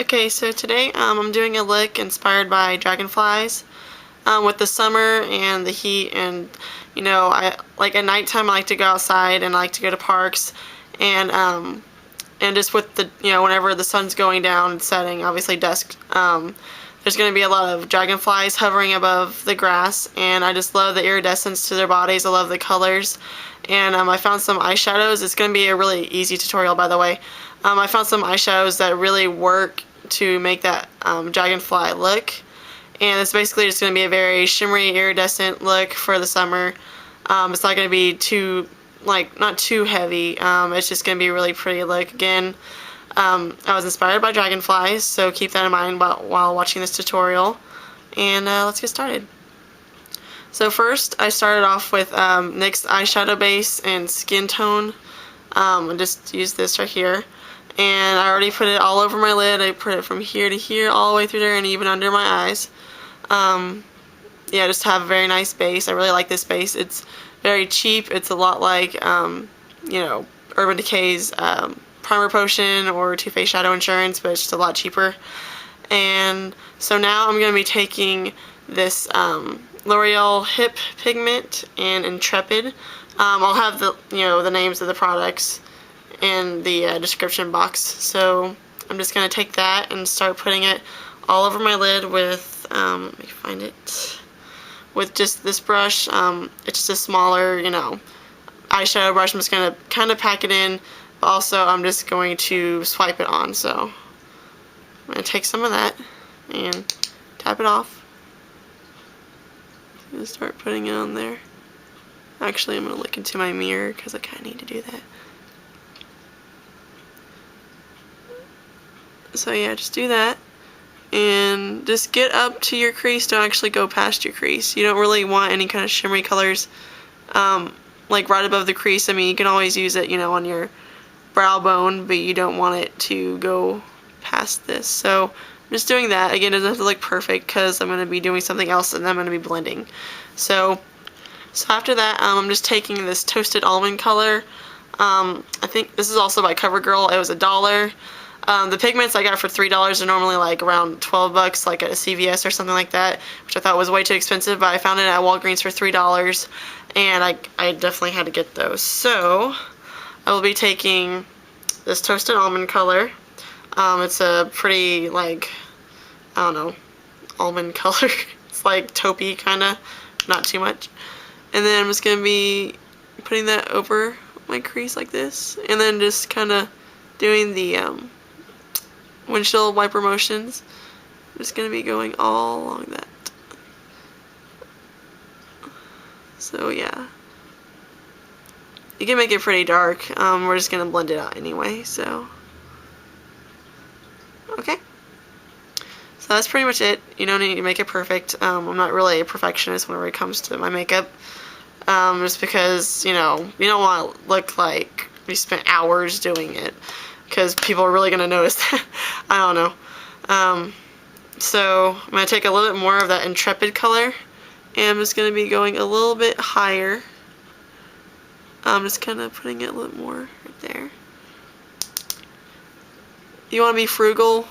Okay, so today I'm doing a look inspired by dragonflies. With the summer and the heat, and I like at nighttime I like to go outside and I like to go to parks, and just with the whenever the sun's going down and setting, obviously dusk, there's going to be a lot of dragonflies hovering above the grass, and I just love the iridescence to their bodies. I love the colors, and I found some eyeshadows. It's going to be a really easy tutorial, by the way. I found some eyeshadows that really work to make that dragonfly look, and it's basically just going to be a very shimmery, iridescent look for the summer. It's not going to be too, not too heavy. It's just going to be a really pretty look. Again, I was inspired by dragonflies, so keep that in mind while watching this tutorial. And let's get started. So first, I started off with NYX eyeshadow base and skin tone. I just used this right here. And I already put it all over my lid. I put it from here to here, all the way through there, and even under my eyes. Yeah, just have a very nice base. I really like this base. It's very cheap. It's a lot like, Urban Decay's Primer Potion or Too Faced Shadow Insurance, but it's just a lot cheaper. And so now I'm going to be taking this L'Oreal HiP Pigment and Intrepid. I'll have the names of the products in the description box. So I'm just going to take that and start putting it all over my lid with, let me find it, with just this brush. It's just a smaller, eyeshadow brush. I'm just going to kind of pack it in, but also I'm just going to swipe it on. So I'm going to take some of that and tap it off and start putting it on there. Actually, I'm going to look into my mirror because I kind of need to do that. So yeah, just do that. And just get up to your crease. Don't actually go past your crease. You don't really want any kind of shimmery colors like right above the crease. I mean, you can always use it, on your brow bone, but you don't want it to go past this. So I'm just doing that. Again, it doesn't have to look perfect because I'm going to be doing something else and then I'm going to be blending. So after that, I'm just taking this Toasted Almond color. I think this is also by CoverGirl. It was $1. The pigments I got for $3 are normally like around $12, like at a CVS or something like that, which I thought was way too expensive, but I found it at Walgreens for $3, and I definitely had to get those. So I will be taking this Toasted Almond color. It's a pretty, almond color. It's like taupey, kind of, not too much. And then I'm just going to be putting that over my crease like this, and then just kind of doing the windshield wiper motions. I'm just going to be going all along that. So yeah, you can make it pretty dark. We're just going to blend it out anyway, so okay. So that's pretty much it. You don't need to make it perfect. I'm not really a perfectionist whenever it comes to my makeup, just because you don't want to look like we spent hours doing it, because people are really going to notice that. I don't know. So I'm going to take a little bit more of that Intrepid color, and I'm just going to be going a little bit higher. I'm just kind of putting it a little more right there. You want to be frugal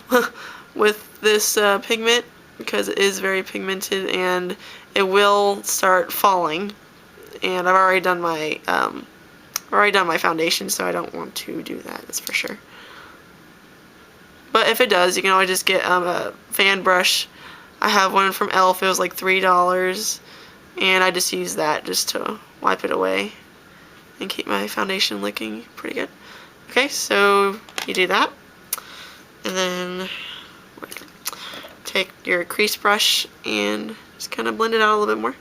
with this pigment, because it is very pigmented and it will start falling. And I've already done my foundation, so I don't want to do that, that's for sure. But if it does, you can always just get a fan brush. I have one from e.l.f. It was like $3, and I just use that just to wipe it away and keep my foundation looking pretty good. Okay, so you do that, and then take your crease brush and just kind of blend it out a little bit more.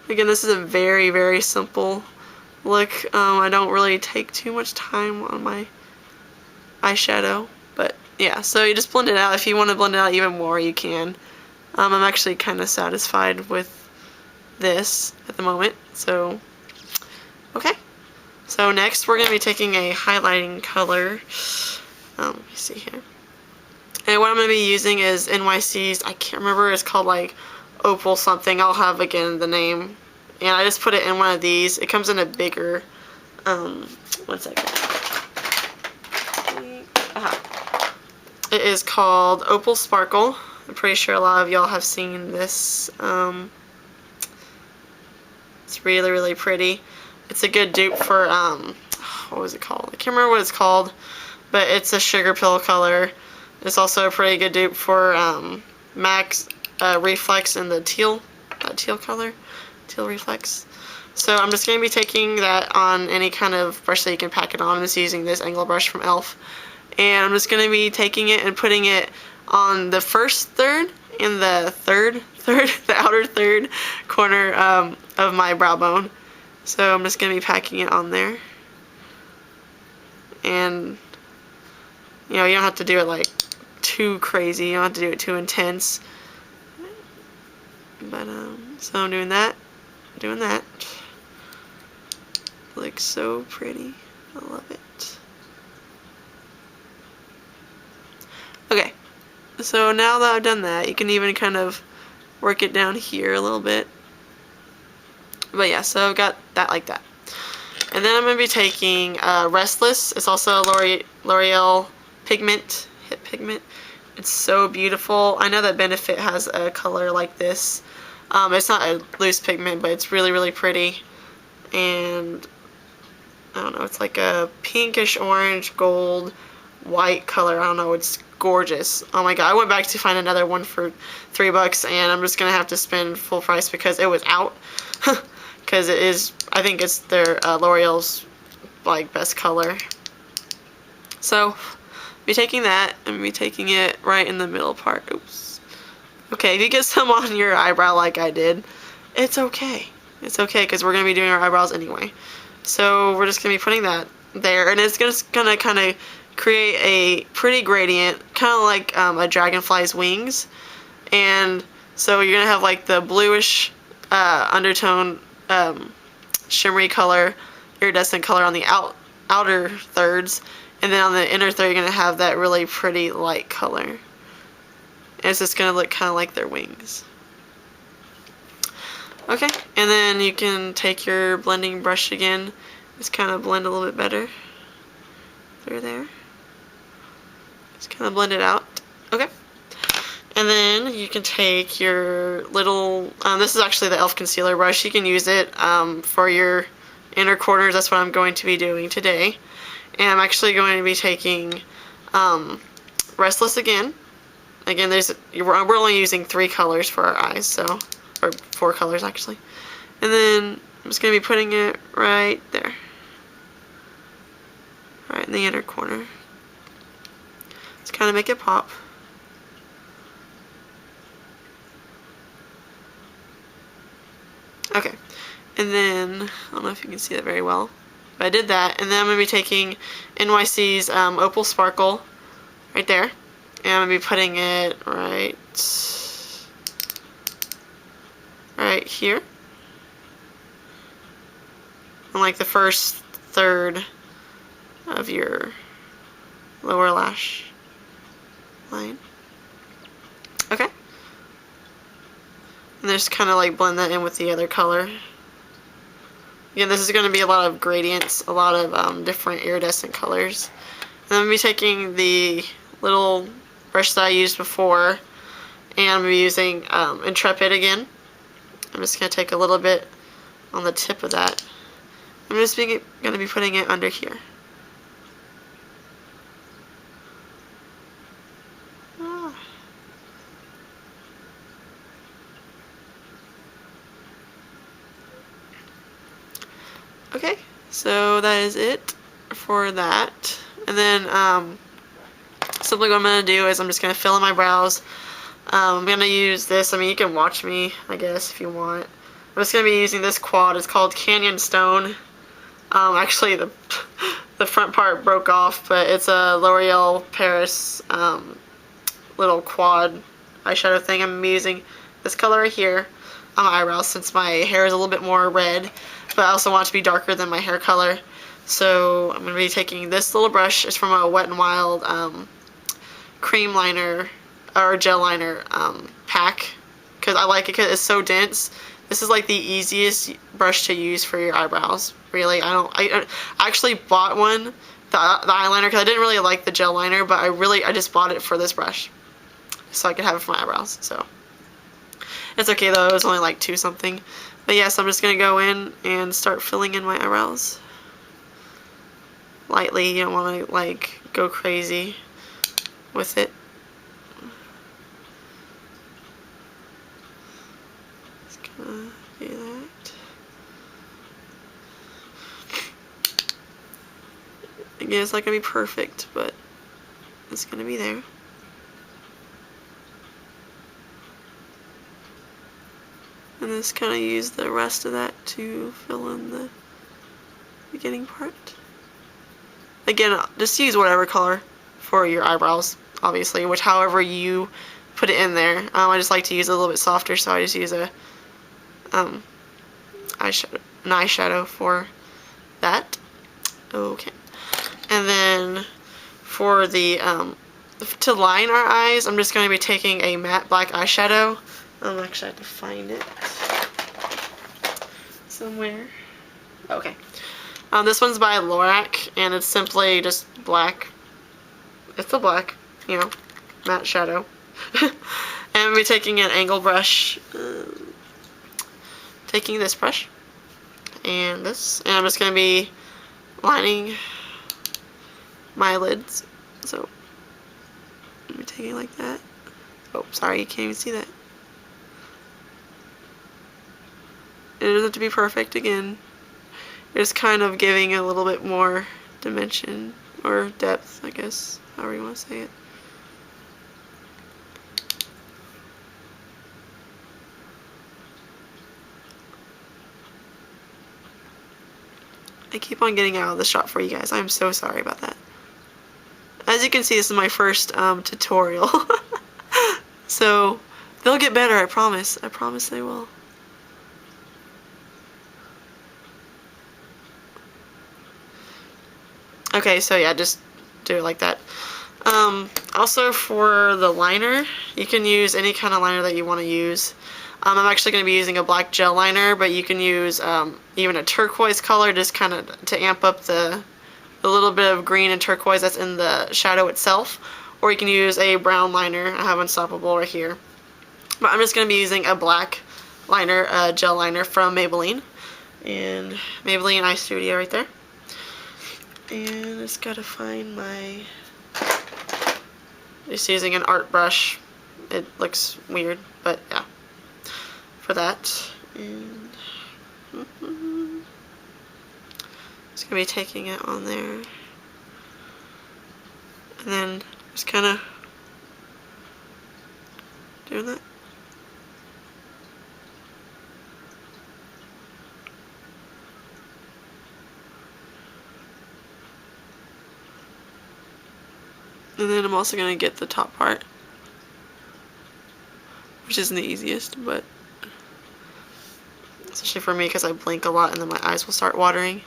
Again, this is a very, very simple look. I don't really take too much time on my eyeshadow, but yeah, so you just blend it out. If you want to blend it out even more, you can. I'm actually kind of satisfied with this at the moment, so okay. So next we're going to be taking a highlighting color. Let me see here. And what I'm going to be using is NYC's, I can't remember, it's called like Opal something. I'll have again the name. And I just put it in one of these. It comes in a bigger, one second. It is called Opal Sparkle. I'm pretty sure a lot of y'all have seen this. It's really, really pretty. It's a good dupe for, what was it called? I can't remember what it's called, but it's a sugar pill color. It's also a pretty good dupe for Max Reflex in the teal color, teal reflex. So I'm just going to be taking that on any kind of brush that you can pack it on. I'm just using this angle brush from e.l.f. And I'm just going to be taking it and putting it on the first third and the the outer third corner of my brow bone. So I'm just going to be packing it on there. And, you know, you don't have to do it like too crazy. You don't have to do it too intense. But, so I'm doing that. Looks so pretty. I love it. Okay, so now that I've done that, you can even kind of work it down here a little bit. But yeah, so I've got that like that. And then I'm going to be taking Restless. It's also a L'Oreal pigment, HiP pigment. It's so beautiful. I know that Benefit has a color like this. It's not a loose pigment, but it's really, really pretty. And I don't know, it's like a pinkish orange, gold, white color. I don't know, it's gorgeous. Oh my god, I went back to find another one for $3 and I'm just gonna have to spend full price because it was out. Because it is, I think it's their L'Oreal's like best color. So be taking that and be taking it right in the middle part. Oops. Okay, if you get some on your eyebrow like I did, it's okay. It's okay because we're gonna be doing our eyebrows anyway. So we're just gonna be putting that there, and it's just gonna kind of create a pretty gradient, kind of like a dragonfly's wings. And so you're gonna have like the bluish undertone, shimmery color, iridescent color on the outer thirds, and then on the inner third you're gonna have that really pretty light color. And it's just gonna look kind of like their wings. Okay, and then you can take your blending brush again, just kind of blend a little bit better through there. Just kind of blend it out. Okay. And then you can take your little, this is actually the e.l.f. concealer brush. You can use it for your inner corners. That's what I'm going to be doing today. And I'm actually going to be taking Restless again. Again, we're only using 3 colors for our eyes, so, or 4 colors actually. And then I'm just going to be putting it right there. Right in the inner corner. Just kind of make it pop. Okay, and then, I don't know if you can see that very well, but I did that, and then I'm going to be taking NYC's Opal Sparkle right there, and I'm going to be putting it right here, on like the first third of your lower lash line. Okay. And just kind of like blend that in with the other color. Again, this is going to be a lot of gradients, a lot of different iridescent colors. And I'm going to be taking the little brush that I used before, and I'm going to be using Intrepid again. I'm just going to take a little bit on the tip of that. I'm just going to be putting it under here. Okay, so that is it for that. And then simply what I'm going to do is I'm just going to fill in my brows. I'm going to use this. I mean, you can watch me, I guess, if you want. I'm just going to be using this quad. It's called Canyon Stone. Actually, the front part broke off, but it's a L'Oreal Paris little quad eyeshadow thing. I'm using this color right here on my eyebrows since my hair is a little bit more red, but I also want it to be darker than my hair color. So I'm going to be taking this little brush. It's from a Wet n Wild cream liner or gel liner pack, because I like it because it's so dense. This is like the easiest brush to use for your eyebrows. Really, I actually bought one the eyeliner because I didn't really like the gel liner, but I just bought it for this brush so I could have it for my eyebrows. So it's okay though, it was only like 2 something. But yes, I'm just gonna go in and start filling in my eyebrows lightly. You don't want to like go crazy with it. Just gonna do that. Again, it's not gonna be perfect, but it's gonna be there. And just kind of use the rest of that to fill in the beginning part. Again, just use whatever color for your eyebrows, obviously, which however you put it in there. I just like to use it a little bit softer, so I just use an eyeshadow for that. Okay. And then for the to line our eyes, I'm just going to be taking a matte black eyeshadow. Actually, I have to find it somewhere. Okay. This one's by Lorac, and it's simply just black. It's a black, you know, matte shadow. And I'm going to be taking an angle brush, taking this brush, and this, and I'm just going to be lining my lids. So, I'm taking it like that. Oh, sorry, you can't even see that. It doesn't have to be perfect again. It's kind of giving a little bit more dimension or depth, I guess, however you want to say it. I keep on getting out of the shot for you guys. I'm so sorry about that. As you can see, this is my first tutorial. So, they'll get better, I promise. I promise they will. Okay, so yeah, just do it like that. Also for the liner, you can use any kind of liner that you want to use. I'm actually going to be using a black gel liner, but you can use even a turquoise color just kind of to amp up the little bit of green and turquoise that's in the shadow itself. Or you can use a brown liner. I have Unstoppable right here. But I'm just going to be using a black liner, gel liner from Maybelline. And Maybelline Eye Studio right there. And just gotta find my, just using an art brush. It looks weird, but yeah, for that. And just gonna be taking it on there, and then just kind of doing that. And then I'm also going to get the top part, which isn't the easiest, but especially for me because I blink a lot and then my eyes will start watering.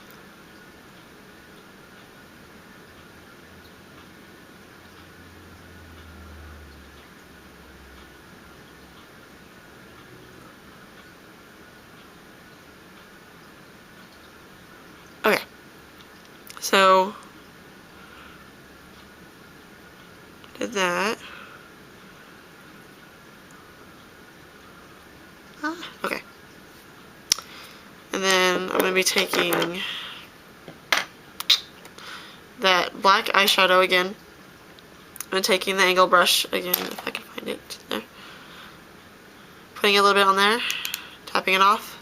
Okay, so did that. Okay. And then I'm going to be taking that black eyeshadow again. I'm taking the angle brush again, if I can find it there. Putting a little bit on there, tapping it off.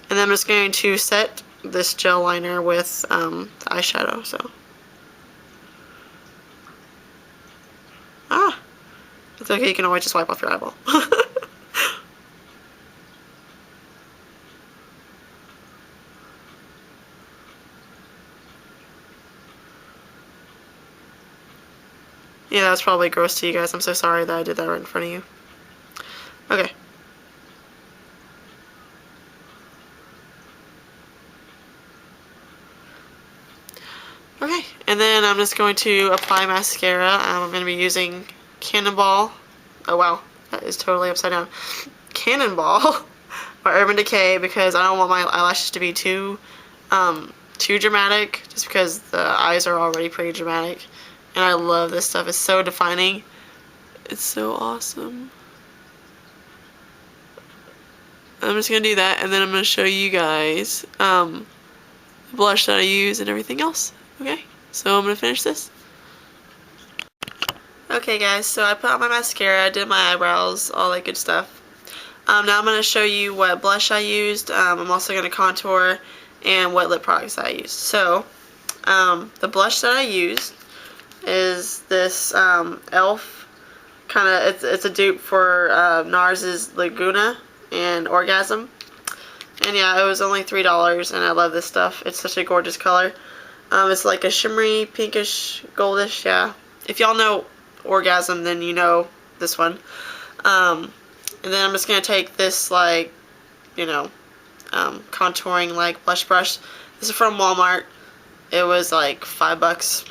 And then I'm just going to set this gel liner with the eyeshadow, so. It's okay, you can always just wipe off your eyeball. Yeah, that's probably gross to you guys. I'm so sorry that I did that right in front of you. Okay. Okay, and then I'm just going to apply mascara. I'm going to be using Cannonball. Oh wow, that is totally upside down. Cannonball by Urban Decay, because I don't want my eyelashes to be too too dramatic, just because the eyes are already pretty dramatic. And I love this stuff. It's so defining. It's so awesome. I'm just going to do that, and then I'm going to show you guys the blush that I use and everything else. Okay, so I'm going to finish this. Okay guys, so I put on my mascara, did my eyebrows, all that good stuff. Now I'm going to show you what blush I used. I'm also going to contour and what lip products I used. So, the blush that I used is this e.l.f. kind of, it's a dupe for Nars' Laguna and Orgasm. And yeah, it was only $3, and I love this stuff. It's such a gorgeous color. It's like a shimmery, pinkish, goldish, yeah. If y'all know Orgasm, then you know this one. And then I'm just going to take this, like, you know, contouring, like, blush brush. This is from Walmart. It was like $5.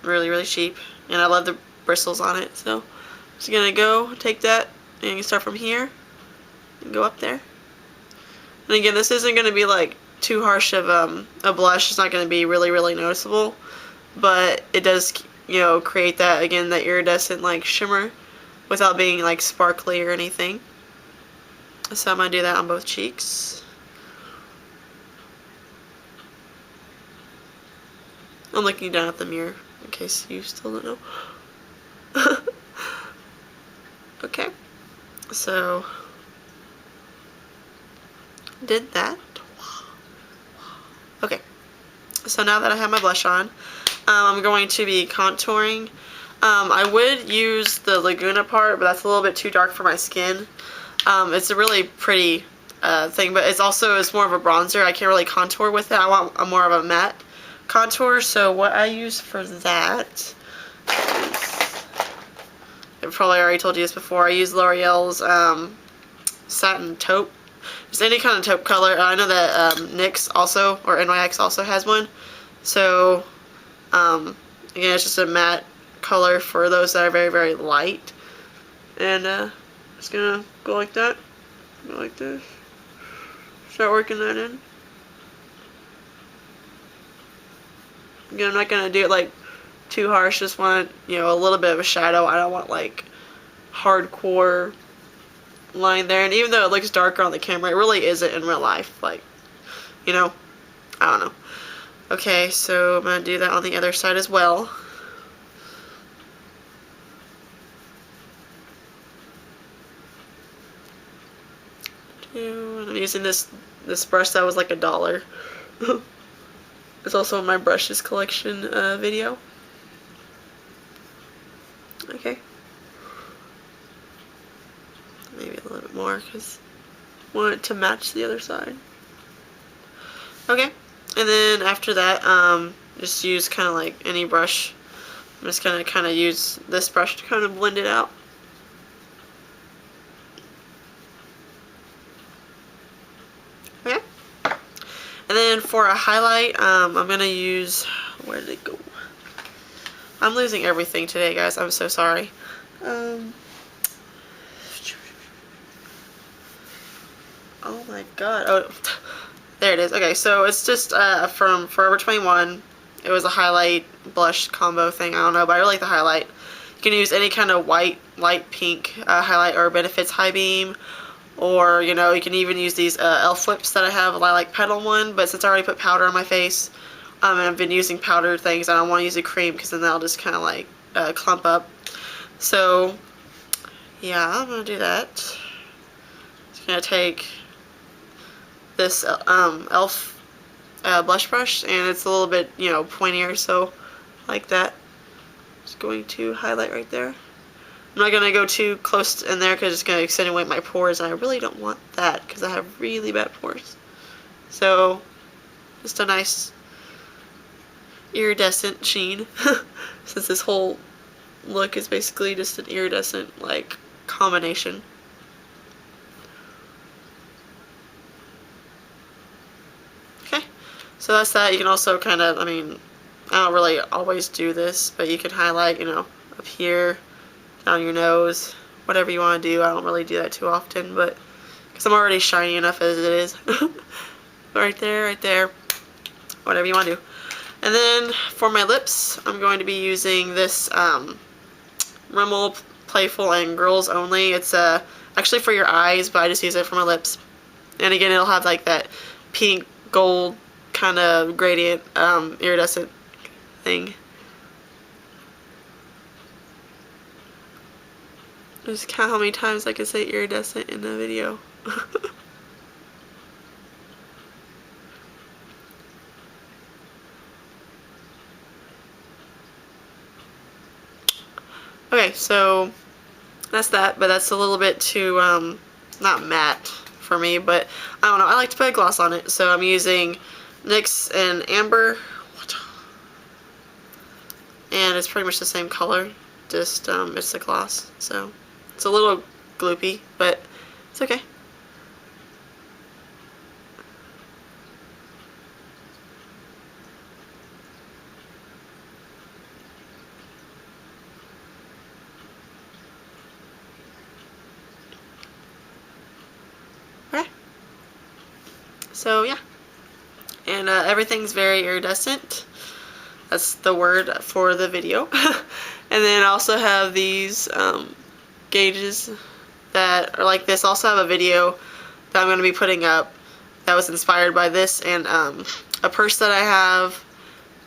Really, really cheap. And I love the bristles on it. So, I'm just going to go take that, and you can start from here and go up there. And again, this isn't going to be, like, too harsh of a blush. It's not going to be really, really noticeable. But it does, you know, create that, again, that iridescent, like, shimmer without being, like, sparkly or anything. So I'm going to do that on both cheeks. I'm looking down at the mirror, in case you still don't know. Okay. So, did that. Okay. So now that I have my blush on, I'm going to be contouring. I would use the Laguna part, but that's a little bit too dark for my skin. It's a really pretty thing, but it's more of a bronzer. I can't really contour with it. I want more of a matte contour. So what I use for that is, I've probably already told you this before, I use L'Oreal's Satin Taupe. Just any kind of taupe color. I know that NYX also, or NYX also has one. So, again, it's just a matte color for those that are very, very light. And, just gonna go like that. Go like this. Start working that in. Again, I'm not gonna do it, like, too harsh. Just want, you know, a little bit of a shadow. I don't want, like, hardcore line there. And even though it looks darker on the camera, it really isn't in real life. Like, you know, I don't know. Okay, so I'm gonna do that on the other side as well. And I'm using this brush that was like $1. It's also in my brushes collection video. Okay. Maybe a little bit more because I want it to match the other side. Okay. And then after that, just use kind of like any brush. I'm just gonna kind of use this brush to kind of blend it out. Okay. And then for a highlight, I'm gonna use, where did it go? I'm losing everything today, guys. I'm so sorry. Oh my god. Oh, there it is. Okay, so it's just from Forever 21. It was a highlight blush combo thing. I don't know, but I really like the highlight. You can use any kind of white, light pink highlight or Benefits High Beam. Or, you know, you can even use these e.l.f. whips that I have, a lilac petal one. But since I already put powder on my face, and I've been using powder things, I don't want to use a cream because then that'll just kind of like clump up. So, yeah, I'm going to do that. Just going to take this e.l.f. Blush brush, and it's a little bit, you know, pointier, so like that. Just going to highlight right there. I'm not going to go too close in there because it's going to accentuate my pores, and I really don't want that because I have really bad pores. So, just a nice iridescent sheen, since this whole look is basically just an iridescent, like, combination. Okay, so that's that. You can also kind of, I mean, I don't really always do this, but you can highlight, you know, up here, down your nose, whatever you want to do. I don't really do that too often, but because I'm already shiny enough as it is. Right there, right there. whatever you want to do. And then for my lips, I'm going to be using this Rimmel Playful and Girls Only. It's actually for your eyes, but I just use it for my lips. And again, it'll have like that pink gold kind of gradient iridescent thing. Just count how many times I can say iridescent in the video. Okay, so that's that, but that's a little bit too, not matte for me, but I don't know, I like to put a gloss on it, so I'm using NYX and Amber, and it's pretty much the same color, just, it's a gloss, so it's a little gloopy, but it's okay. So yeah, and everything's very iridescent. That's the word for the video. And then I also have these gauges that are like this. I also have a video that I'm going to be putting up that was inspired by this, and a purse that I have,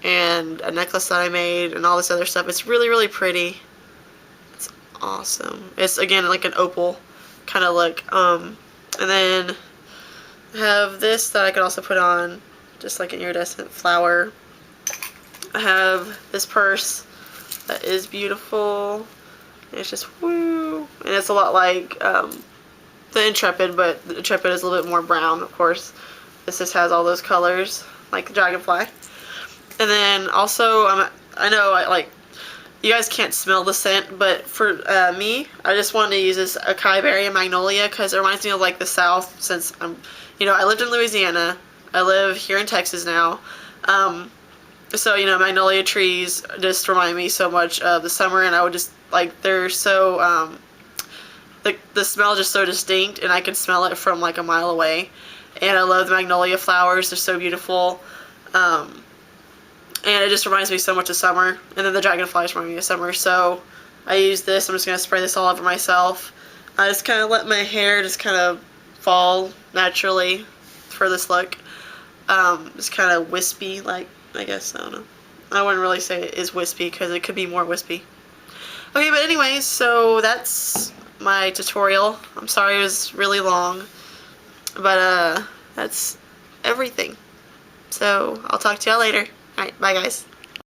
and a necklace that I made, and all this other stuff. It's really, really pretty. It's awesome. It's, again, like an opal kind of look. And then I have this that I could also put on, just like an iridescent flower. I have this purse that is beautiful. And it's just woo, and it's a lot like the Intrepid, but the Intrepid is a little bit more brown, of course. This just has all those colors, like the Dragonfly. And then also, I know like you guys can't smell the scent, but for me, I just wanted to use this acai berry and magnolia because it reminds me of like the South. Since I lived in Louisiana, I live here in Texas now. So magnolia trees just remind me so much of the summer, and I would just like they're so the smell is just so distinct, and I can smell it from like a mile away. And I love the magnolia flowers; they're so beautiful. And it just reminds me so much of summer. And then the dragonflies remind me of summer. So I use this. I'm just going to spray this all over myself. I just kind of let my hair just kind of fall naturally for this look. It's kind of wispy, like, I guess, I don't know. I wouldn't really say it is wispy because it could be more wispy. Okay, but anyways, so that's my tutorial. I'm sorry it was really long. But that's everything. So I'll talk to y'all later. Alright, bye guys.